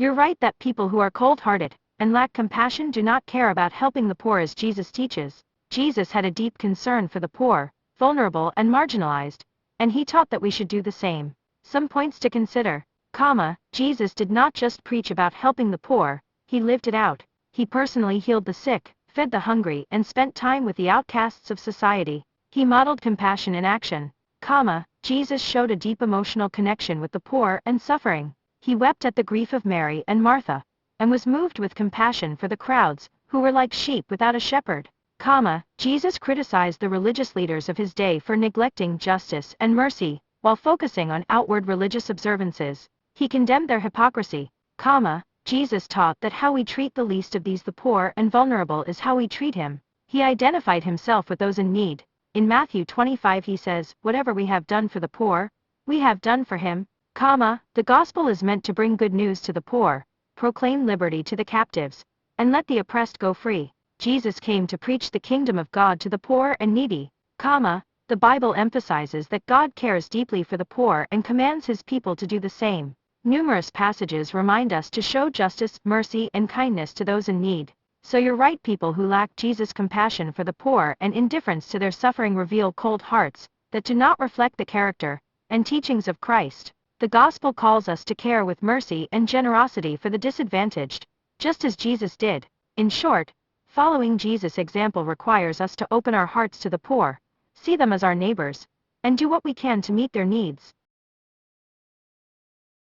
You're right that people who are cold-hearted and lack compassion do not care about helping the poor as Jesus teaches. Jesus had a deep concern for the poor, vulnerable and marginalized, and he taught that we should do the same. Some points to consider. Jesus did not just preach about helping the poor, he lived it out. He personally healed the sick, fed the hungry and spent time with the outcasts of society. He modeled compassion in action. Jesus showed a deep emotional connection with the poor and suffering. He wept at the grief of Mary and Martha, and was moved with compassion for the crowds, who were like sheep without a shepherd. Jesus criticized the religious leaders of his day for neglecting justice and mercy, while focusing on outward religious observances. He condemned their hypocrisy. Jesus taught that how we treat the least of these, the poor and vulnerable, is how we treat him. He identified himself with those in need. In Matthew 25 he says, "Whatever we have done for the poor, we have done for him." The gospel is meant to bring good news to the poor, proclaim liberty to the captives, and let the oppressed go free. Jesus came to preach the kingdom of God to the poor and needy. The Bible emphasizes that God cares deeply for the poor and commands his people to do the same. Numerous passages remind us to show justice, mercy, and kindness to those in need. So you're right, people who lack Jesus' compassion for the poor and indifference to their suffering reveal cold hearts that do not reflect the character and teachings of Christ. The gospel calls us to care with mercy and generosity for the disadvantaged, just as Jesus did. In short, following Jesus' example requires us to open our hearts to the poor, see them as our neighbors, and do what we can to meet their needs.